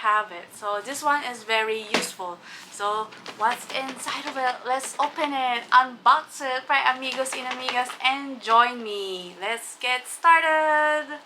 have it. So this one is very useful. So what's inside of it? Let's open it, unbox it, right, amigos and amigas, and join me. Let's get started.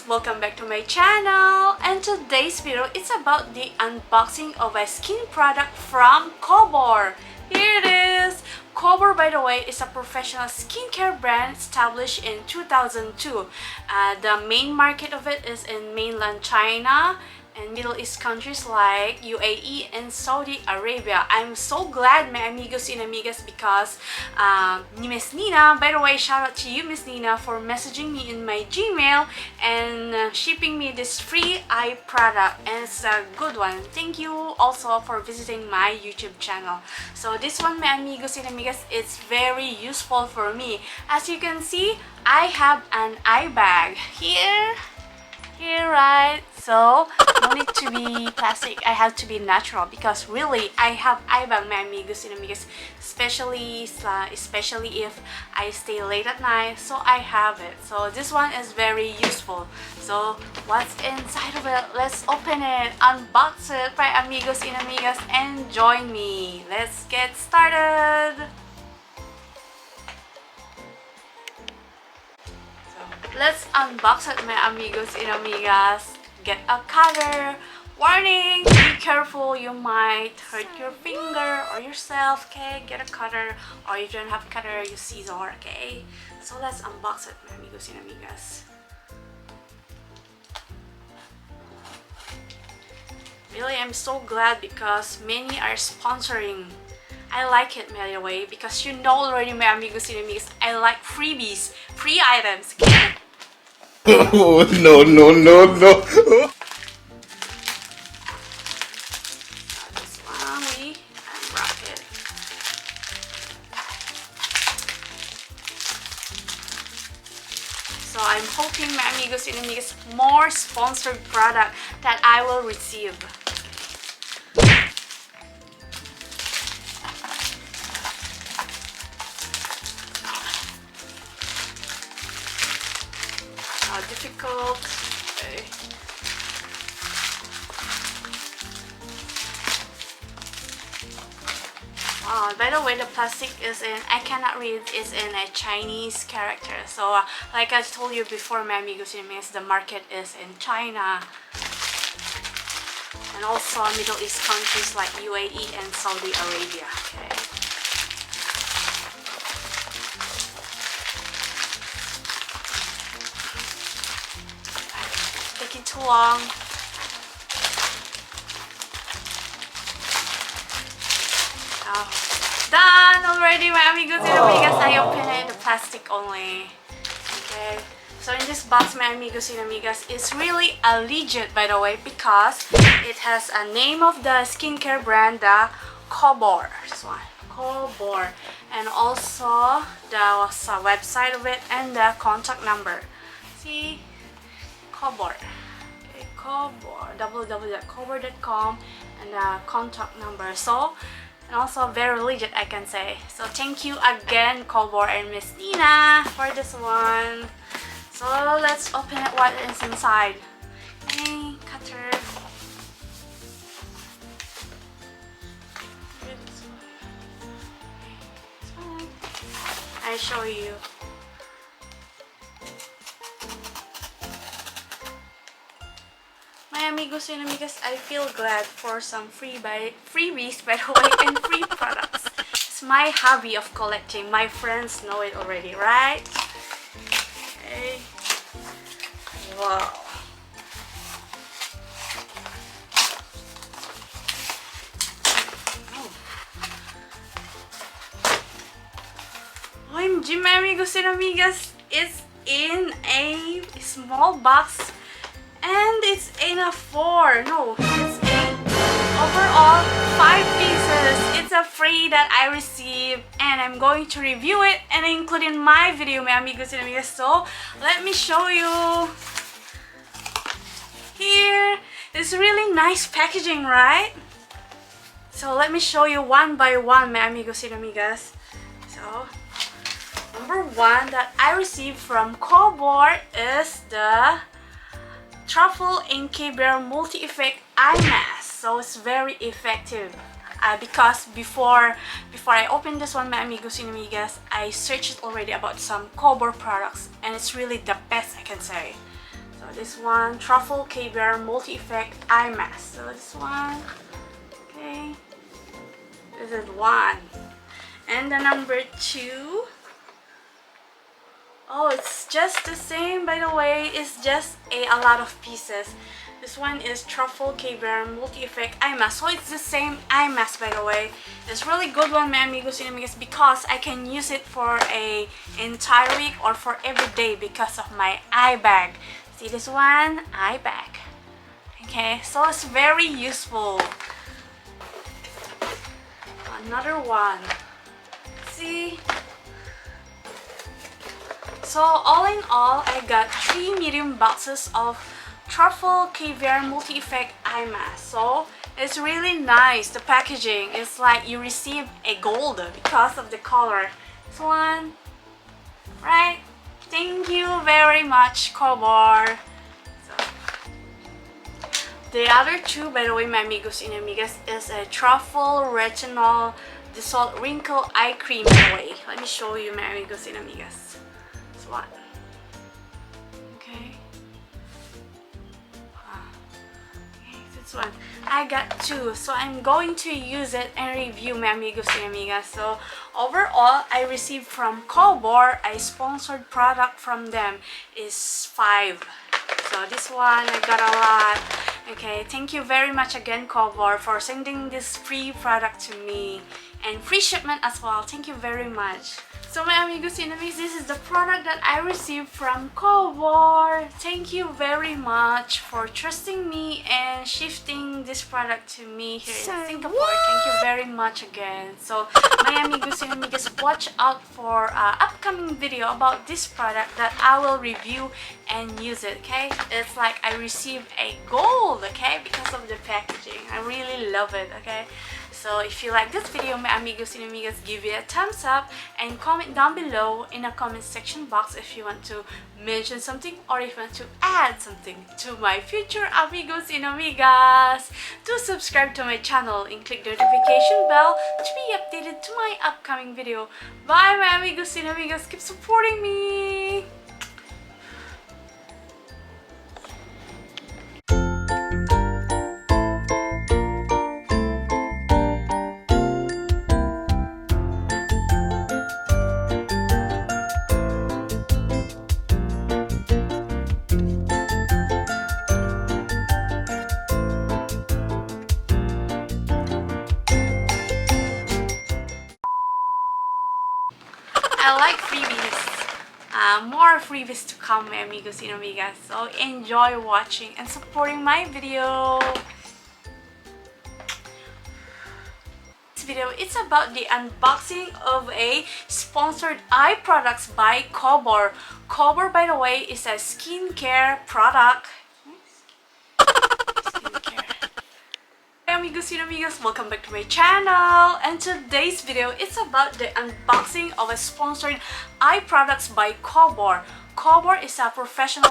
Welcome back to my channel, and today's video is about the unboxing of a skin product from Cobor. Here it is. Cobor, by the way, is a professional skincare brand established in 2002. The main market of it is in mainland China and Middle East countries like UAE and Saudi Arabia. I'm so glad, my amigos and amigas, because Miss Nina, by the way, shout out to you, Miss Nina, for messaging me in my Gmail and shipping me this free eye product, and it's a good one. Thank you also for visiting my YouTube channel. So this one, my amigos and amigas, it's very useful for me. As you can see, I have an eye bag here, right? So no need to be plastic, I have to be natural, because really I have eye bag, my amigos and amigas, especially if I stay late at night, so I have it. So this one is very useful. So what's inside of it? Let's open it, unbox it, right, amigos and amigas, and join me. Let's get started. Let's unbox it, my amigos and amigas. Get a cutter. Warning! Be careful, you might hurt your finger or yourself, okay? Get a cutter, or if you don't have a cutter, use scissors, okay? So let's unbox it, my amigos and amigas. Really, I'm so glad because many are sponsoring. I like it, by the way, because you know already, my amigos and amigas, I like freebies, free items, okay? Oh, no. This one, we unwrap it. So I'm hoping, my amigos and amigas, more sponsored product that I will receive. Difficult. Okay. By the way, the plastic is in, I cannot read, is in a Chinese character. So like I told you before, my amigos and amigas, the market is in China and also Middle East countries like UAE and Saudi Arabia. Okay. Taking too long. Oh, done already, my amigos and amigas. I open it, the plastic only. Okay. So in this box, my amigos and amigas, it's really a legit, by the way, because it has a name of the skincare brand, the Cobor. This one, Cobor, and also the website of it and the contact number. See, Cobor. Okay, Cobor, www.cobor.com, and the contact number. So, and also very legit, I can say. So thank you again, Cobor and Miss Nina, for this one. So let's open it, what is inside. Okay, cutter. I show you. amigos and amigas, I feel glad for some freebies by the way and free products. It's my hobby of collecting. My friends know it already, right? Okay. Wow. OMG, my amigos and amigas, it's in a small box and it's in a 4. No, it's a overall 5 pieces. It's a free that I received and I'm going to review it and include in my video, my amigos and amigas. So let me show you. Here, it's really nice packaging, right? So let me show you one by one, my amigos and amigas. So number 1 that I received from Cobor is the Truffle in Cobor Multi-Effect Eye Mask. So it's very effective. Because before I opened this one, my amigos and amigas, I searched already about some Cobor products and it's really the best, I can say. So this one, Truffle Cobor Multi-Effect Eye Mask. So this one, okay, this is 1. And the number 2, oh, it's just the same, by the way. It's just a lot of pieces. This one is Truffle Cobor Multi-Effect Eye Mask. So it's the same eye mask, by the way. It's really good one, my amigos and amigas, because I can use it for a entire week or for every day because of my eye bag. See this one? Eye bag. Okay, so it's very useful. Another one. See? So all in all, I got 3 medium boxes of Truffle Cobor Multi-Effect Eye Mask. So it's really nice. The packaging is like you receive a gold because of the color. This one, right? Thank you very much, Cobor. So, the other 2, by the way, my amigos and amigas, is a Truffle Retinol Dissolved Wrinkle Eye Cream, by the way. Let me show you, my amigos and amigas. This one. Okay. This one. I got 2, so I'm going to use it and review, my amigos and amigas. So overall, I received from Cobor a sponsored product from them is 5. So this one I got a lot. Okay, thank you very much again, Cobor, for sending this free product to me and free shipment as well. Thank you very much. So my amigos and amigas, this is the product that I received from Cobor. Thank you very much for trusting me and shifting this product to me here in Singapore. Thank you very much again. So my amigos and amigas, watch out for upcoming video about this product that I will review and use it, okay? It's like I received a gold, okay, because of the packaging. I really love it, okay? So if you like this video, my amigos and amigas, give it a thumbs up and comment down below in the comment section box if you want to mention something or if you want to add something to my future amigos and amigas. Do subscribe to my channel and click the notification bell to be updated to my upcoming video. Bye my amigos and amigas, keep supporting me! I like freebies. More freebies to come, my amigos and amigas. So enjoy watching and supporting my video. This video it's about the unboxing of a sponsored eye products by Cobor. Cobor, by the way, is a skincare product. Amigos and amigas, welcome back to my channel, and today's video it's about the unboxing of a sponsored eye products by Cobor. Cobor is a professional